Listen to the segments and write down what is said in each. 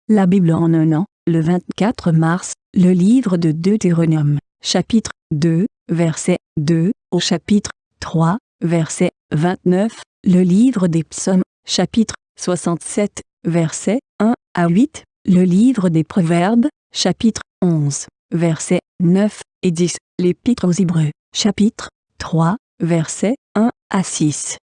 La Bible en un an, le 24 mars, le livre de Deutéronome, chapitre 2, verset 2, au chapitre 3, verset 29, le livre des psaumes, chapitre 67, verset 1 à 8, le livre des proverbes, chapitre 11, verset 9 et 10, l'épître aux Hébreux, chapitre 3, verset 1 à 6.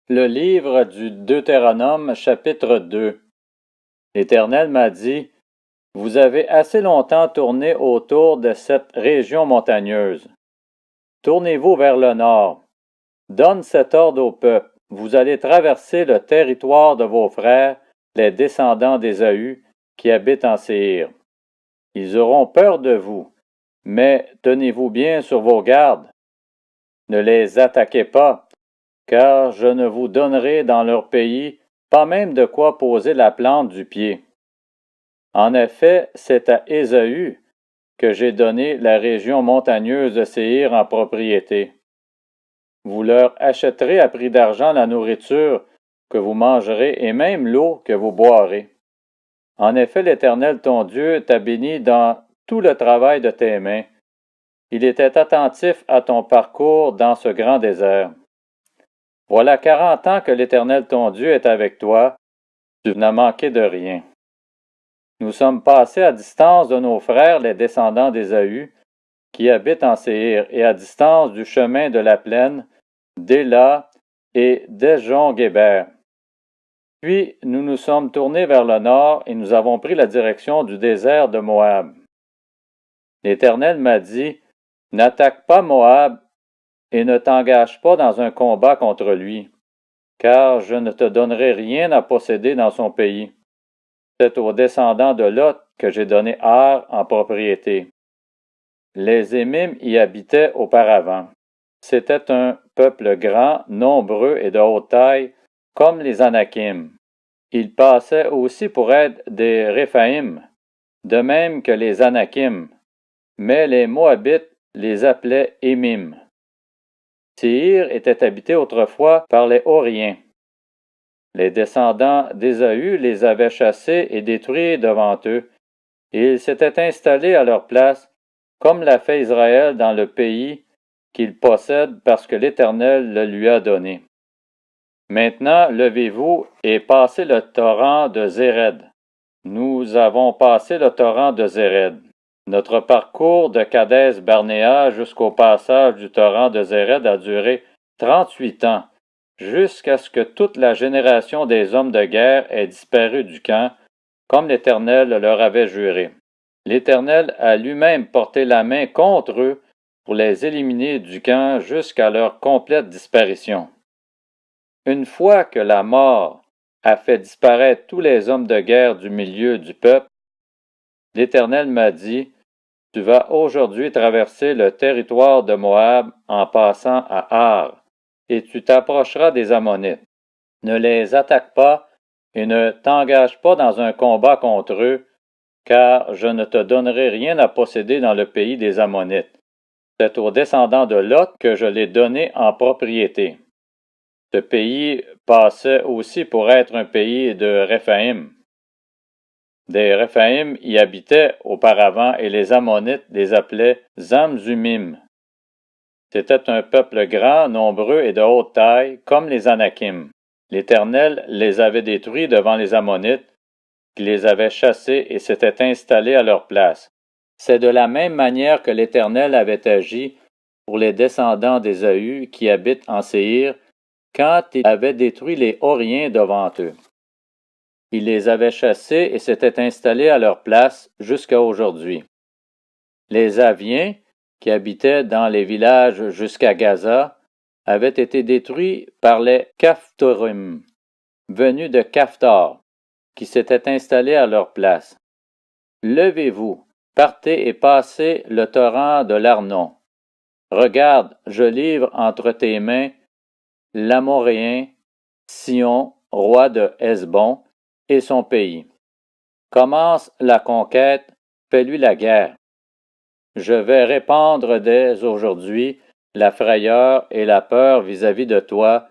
Le livre du Deutéronome, chapitre 2. L'Éternel m'a dit, « Vous avez assez longtemps tourné autour de cette région montagneuse. Tournez-vous vers le nord. Donne cet ordre au peuple. Vous allez traverser le territoire de vos frères, les descendants d'Ésaü, qui habitent en Séhir. Ils auront peur de vous, mais tenez-vous bien sur vos gardes. Ne les attaquez pas, car je ne vous donnerai dans leur pays pas même de quoi poser la plante du pied. En effet, c'est à Ésaü que j'ai donné la région montagneuse de Séhir en propriété. Vous leur achèterez à prix d'argent la nourriture que vous mangerez et même l'eau que vous boirez. En effet, l'Éternel ton Dieu t'a béni dans tout le travail de tes mains. Il était attentif à ton parcours dans ce grand désert. Voilà 40 ans que l'Éternel ton Dieu est avec toi, tu n'as manqué de rien. Nous sommes passés à distance de nos frères les descendants d'Ésaü, qui habitent en Séhir, et à distance du chemin de la plaine, d'Éla et d'Ejon-Guéber. Puis nous nous sommes tournés vers le nord et nous avons pris la direction du désert de Moab. L'Éternel m'a dit, « N'attaque pas Moab et ne t'engage pas dans un combat contre lui, car je ne te donnerai rien à posséder dans son pays. C'est aux descendants de Lot que j'ai donné Ar en propriété. Les Émim y habitaient auparavant. C'était un peuple grand, nombreux et de haute taille, comme les Anakim. Ils passaient aussi pour être des Réphaïm, de même que les Anakim, mais les Moabites les appelaient Émim. Séhir était habité autrefois par les Horiens. Les descendants d'Ésaü les avaient chassés et détruits devant eux, et ils s'étaient installés à leur place, comme l'a fait Israël dans le pays qu'il possède parce que l'Éternel le lui a donné. Maintenant, levez-vous et passez le torrent de Zéred. Nous avons passé le torrent de Zéred. Notre parcours de Kadès-Barnéa jusqu'au passage du torrent de Zéred a duré 38 ans, jusqu'à ce que toute la génération des hommes de guerre ait disparu du camp, comme l'Éternel leur avait juré. L'Éternel a lui-même porté la main contre eux pour les éliminer du camp jusqu'à leur complète disparition. Une fois que la mort a fait disparaître tous les hommes de guerre du milieu du peuple, l'Éternel m'a dit, « Tu vas aujourd'hui traverser le territoire de Moab en passant à Ar, et tu t'approcheras des Ammonites. Ne les attaque pas et ne t'engage pas dans un combat contre eux, car je ne te donnerai rien à posséder dans le pays des Ammonites. C'est aux descendants de Lot que je l'ai donné en propriété. » Ce pays passait aussi pour être un pays de Réphaïm. Des Réphaïm y habitaient auparavant et les Ammonites les appelaient Zamzumim. C'était un peuple grand, nombreux et de haute taille, comme les Anakim. L'Éternel les avait détruits devant les Ammonites, qui les avaient chassés et s'étaient installés à leur place. C'est de la même manière que l'Éternel avait agi pour les descendants d'Ésaü qui habitent en Séhir, quand il avait détruit les Horiens devant eux. Il les avait chassés et s'étaient installés à leur place jusqu'à aujourd'hui. Les Aviens, qui habitaient dans les villages jusqu'à Gaza, avaient été détruits par les Caphtorim, venus de Caphtor, qui s'étaient installés à leur place. Levez-vous, partez et passez le torrent de l'Arnon. Regarde, je livre entre tes mains l'Amoréen, Sion, roi de Hesbon, et son pays. Commence la conquête, fais-lui la guerre. Je vais répandre dès aujourd'hui la frayeur et la peur vis-à-vis de toi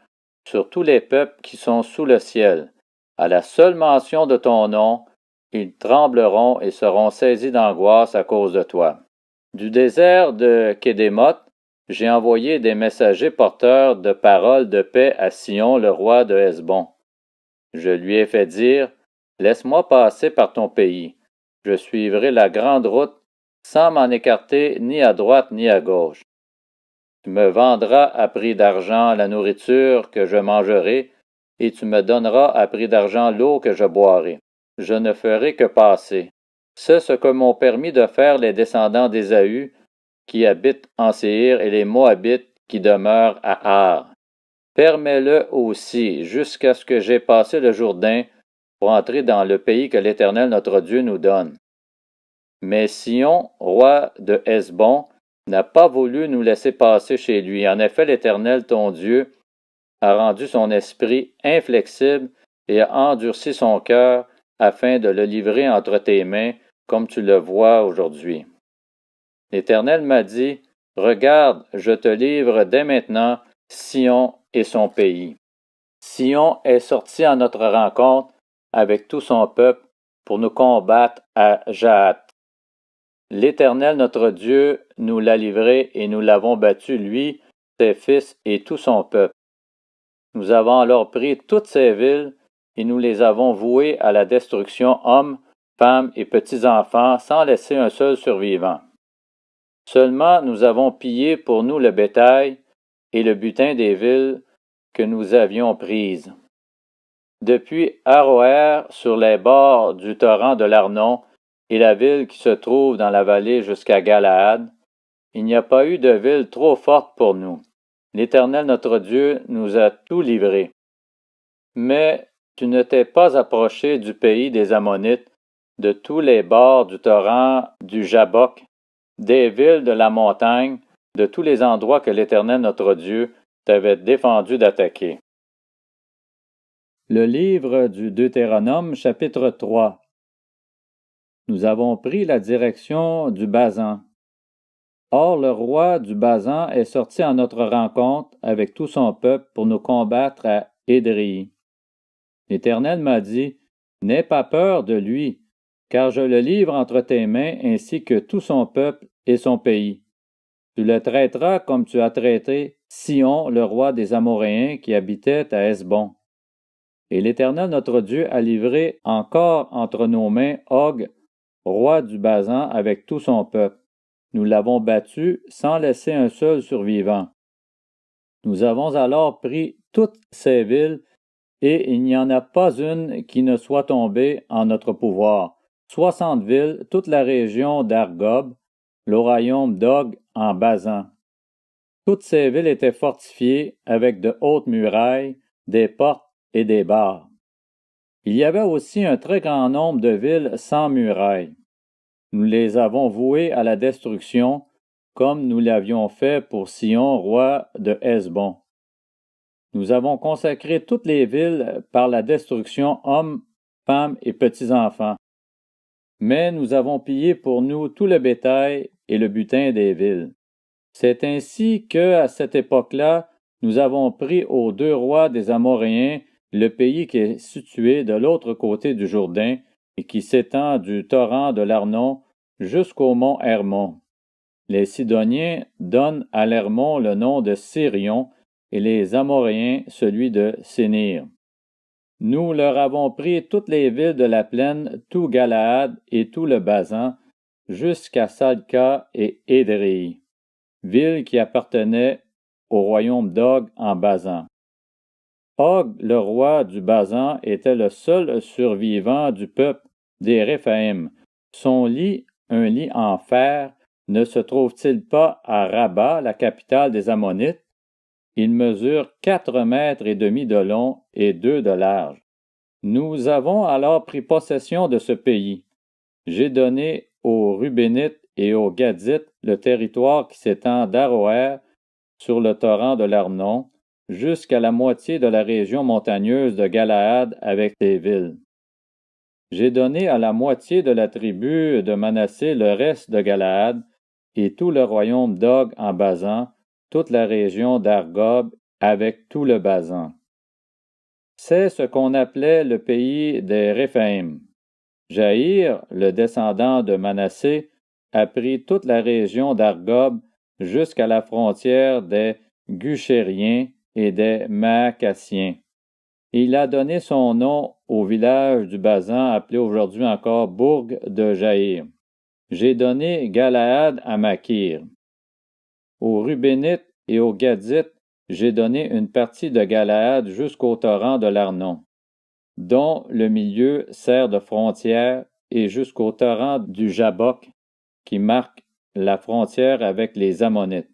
sur tous les peuples qui sont sous le ciel, À la seule mention de ton nom, ils trembleront et seront saisis d'angoisse à cause de toi. Du désert de Kédémoth, j'ai envoyé des messagers porteurs de paroles de paix à Sion, le roi de Hesbon. Je lui ai fait dire, « Laisse-moi passer par ton pays. Je suivrai la grande route sans m'en écarter ni à droite ni à gauche. Tu me vendras à prix d'argent la nourriture que je mangerai, et tu me donneras à prix d'argent l'eau que je boirai. Je ne ferai que passer. C'est ce que m'ont permis de faire les descendants d'Ésaü, qui habitent en Séhir, et les Moabites qui demeurent à Ar. Permets-le aussi, jusqu'à ce que j'aie passé le Jourdain, pour entrer dans le pays que l'Éternel notre Dieu nous donne. Mais Sion, roi de Hesbon, n'a pas voulu nous laisser passer chez lui. En effet, l'Éternel ton Dieu a rendu son esprit inflexible et a endurci son cœur afin de le livrer entre tes mains, comme tu le vois aujourd'hui. L'Éternel m'a dit, « Regarde, je te livre dès maintenant Sion et son pays. » Sion est sorti à notre rencontre avec tout son peuple pour nous combattre à Jahath. L'Éternel notre Dieu nous l'a livré et nous l'avons battu, lui, ses fils et tout son peuple. Nous avons alors pris toutes ces villes et nous les avons vouées à la destruction, hommes, femmes et petits-enfants, sans laisser un seul survivant. Seulement nous avons pillé pour nous le bétail et le butin des villes que nous avions prises. Depuis Aroër, sur les bords du torrent de l'Arnon, et la ville qui se trouve dans la vallée jusqu'à Galaad, il n'y a pas eu de ville trop forte pour nous. L'Éternel notre Dieu nous a tout livré. Mais tu ne t'es pas approché du pays des Ammonites, de tous les bords du torrent du Jabbok, des villes de la montagne, de tous les endroits que l'Éternel notre Dieu t'avait défendu d'attaquer. Le livre du Deutéronome, chapitre 3. Nous avons pris la direction du Basan. Or le roi du Basan est sorti à notre rencontre avec tout son peuple pour nous combattre à Édréi. L'Éternel m'a dit, « N'aie pas peur de lui, car je le livre entre tes mains ainsi que tout son peuple et son pays. Tu le traiteras comme tu as traité Sion, le roi des Amoréens qui habitait à Hesbon. » Et l'Éternel notre Dieu a livré encore entre nos mains Og, roi du Basan, avec tout son peuple. Nous l'avons battu sans laisser un seul survivant. Nous avons alors pris toutes ces villes, et il n'y en a pas une qui ne soit tombée en notre pouvoir. 60 villes, toute la région d'Argob, le royaume d'Og en Basan. Toutes ces villes étaient fortifiées avec de hautes murailles, des portes et des barres. Il y avait aussi un très grand nombre de villes sans murailles. Nous les avons vouées à la destruction, comme nous l'avions fait pour Sion, roi de Hesbon. Nous avons consacré toutes les villes par la destruction, hommes, femmes et petits-enfants. Mais nous avons pillé pour nous tout le bétail et le butin des villes. C'est ainsi que, à cette époque-là, nous avons pris aux 2 rois des Amoréens le pays qui est situé de l'autre côté du Jourdain et qui s'étend du torrent de l'Arnon jusqu'au mont Hermon. Les Sidoniens donnent à l'Hermon le nom de Sirion et les Amoréens celui de Sénir. Nous leur avons pris toutes les villes de la plaine, tout Galaad et tout le Basan, jusqu'à Salca et Édréi, villes qui appartenaient au royaume d'Og en Basan. Og, le roi du Basan, était le seul survivant du peuple des Réphaïm. Son lit, un lit en fer, ne se trouve-t-il pas à Rabat, la capitale des Ammonites? Il mesure 4 mètres et demi de long et 2 de large. Nous avons alors pris possession de ce pays. J'ai donné aux Rubénites et aux Gadites le territoire qui s'étend d'Aroër sur le torrent de l'Arnon jusqu'à la moitié de la région montagneuse de Galaad avec ses villes. J'ai donné à la moitié de la tribu de Manassé le reste de Galaad et tout le royaume d'Og en Basan, toute la région d'Argob avec tout le Basan. C'est ce qu'on appelait le pays des Réphaïm. Jaïr, le descendant de Manassé, a pris toute la région d'Argob jusqu'à la frontière des Guchériens et des Maacassiens. Il a donné son nom au village du Basan appelé aujourd'hui encore Bourg de Jaïr. J'ai donné Galaad à Makir. Aux Rubénites et aux Gadites, j'ai donné une partie de Galaad jusqu'au torrent de l'Arnon, dont le milieu sert de frontière, et jusqu'au torrent du Jabbok, qui marque la frontière avec les Ammonites.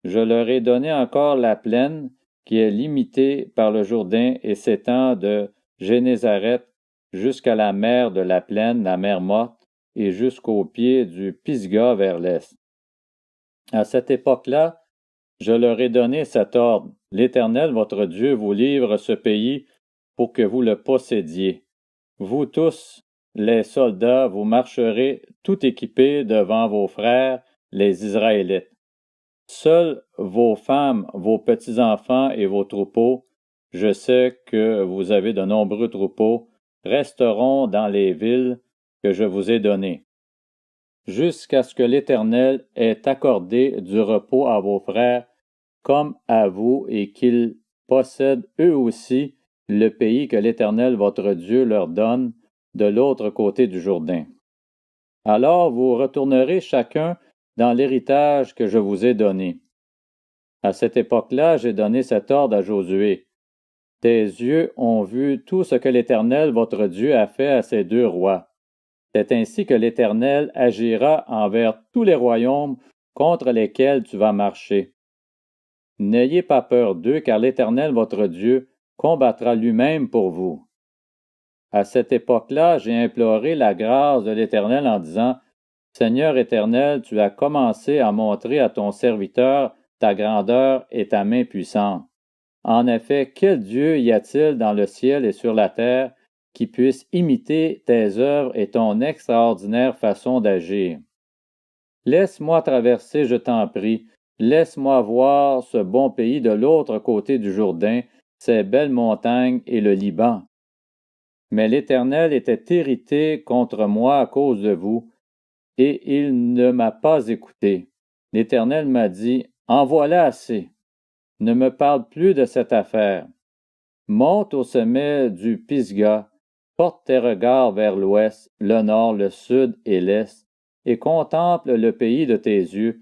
Je leur ai donné encore la plaine, qui est limitée par le Jourdain et s'étend de Génézareth jusqu'à la mer de la plaine, la mer morte, et jusqu'au pied du Pisga vers l'est. À cette époque-là, je leur ai donné cet ordre. L'Éternel, votre Dieu, vous livre ce pays pour que vous le possédiez. Vous tous, les soldats, vous marcherez tout équipés devant vos frères, les Israélites. Seuls vos femmes, vos petits-enfants et vos troupeaux, je sais que vous avez de nombreux troupeaux, resteront dans les villes que je vous ai données, jusqu'à ce que l'Éternel ait accordé du repos à vos frères comme à vous et qu'ils possèdent eux aussi le pays que l'Éternel votre Dieu leur donne de l'autre côté du Jourdain. Alors vous retournerez chacun dans l'héritage que je vous ai donné. À cette époque-là, j'ai donné cet ordre à Josué. Tes yeux ont vu tout ce que l'Éternel votre Dieu a fait à ces deux rois. C'est ainsi que l'Éternel agira envers tous les royaumes contre lesquels tu vas marcher. N'ayez pas peur d'eux, car l'Éternel votre Dieu combattra lui-même pour vous. À cette époque-là, j'ai imploré la grâce de l'Éternel en disant, Seigneur Éternel, tu as commencé à montrer à ton serviteur ta grandeur et ta main puissante. En effet, quel Dieu y a-t-il dans le ciel et sur la terre qui puisse imiter tes œuvres et ton extraordinaire façon d'agir? Laisse-moi traverser, je t'en prie, laisse-moi voir ce bon pays de l'autre côté du Jourdain, ces belles montagnes et le Liban. Mais l'Éternel était irrité contre moi à cause de vous, et il ne m'a pas écouté. L'Éternel m'a dit, en voilà assez. Ne me parle plus de cette affaire. Monte au sommet du Pisga, porte tes regards vers l'ouest, le nord, le sud et l'est, et contemple le pays de tes yeux,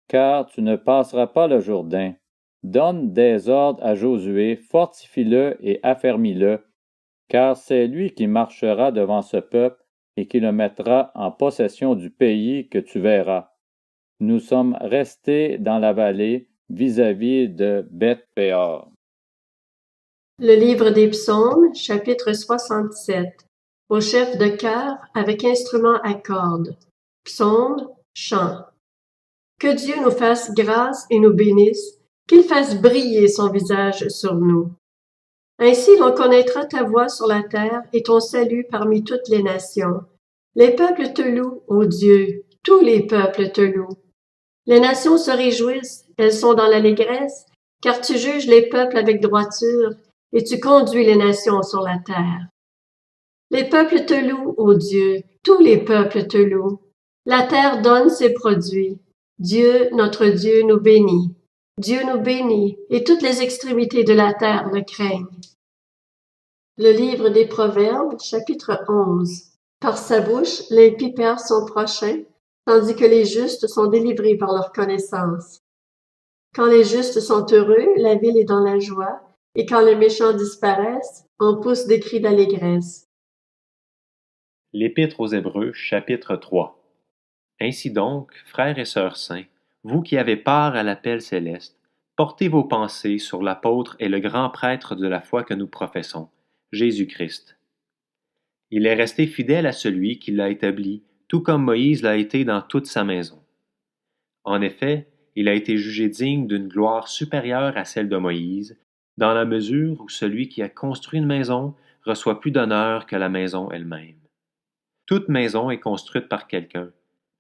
car tu ne passeras pas le Jourdain. Donne des ordres à Josué, fortifie-le et affermis-le, car c'est lui qui marchera devant ce peuple et qui le mettra en possession du pays que tu verras. Nous sommes restés dans la vallée vis-à-vis de Beth-Péor. Le livre des Psaumes, chapitre 67. Au chef de chœur avec instrument à cordes. Psaume, chant. Que Dieu nous fasse grâce et nous bénisse, qu'il fasse briller son visage sur nous. Ainsi l'on connaîtra ta voix sur la terre et ton salut parmi toutes les nations. Les peuples te louent, ô Dieu, tous les peuples te louent. Les nations se réjouissent, elles sont dans l'allégresse, car tu juges les peuples avec droiture et tu conduis les nations sur la terre. Les peuples te louent, ô Dieu, tous les peuples te louent. La terre donne ses produits. Dieu, notre Dieu, nous bénit. Dieu nous bénit, et toutes les extrémités de la terre le craignent. Le livre des Proverbes, chapitre 11. Par sa bouche, les pipères sont prochains, tandis que les justes sont délivrés par leur connaissance. Quand les justes sont heureux, la ville est dans la joie, et quand les méchants disparaissent, on pousse des cris d'allégresse. L'Épître aux Hébreux, chapitre 3. Ainsi donc, frères et sœurs saints, vous qui avez part à l'appel céleste, portez vos pensées sur l'apôtre et le grand prêtre de la foi que nous professons, Jésus-Christ. Il est resté fidèle à celui qui l'a établi, tout comme Moïse l'a été dans toute sa maison. En effet, il a été jugé digne d'une gloire supérieure à celle de Moïse, dans la mesure où celui qui a construit une maison reçoit plus d'honneur que la maison elle-même. Toute maison est construite par quelqu'un,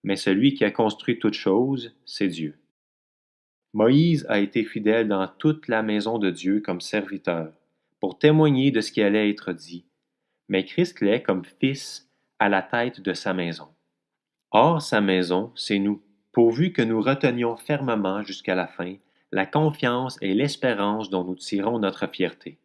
mais celui qui a construit toute chose, c'est Dieu. Moïse a été fidèle dans toute la maison de Dieu comme serviteur, pour témoigner de ce qui allait être dit, mais Christ l'est comme Fils à la tête de sa maison. Or, sa maison, c'est nous, pourvu que nous retenions fermement jusqu'à la fin la confiance et l'espérance dont nous tirons notre fierté.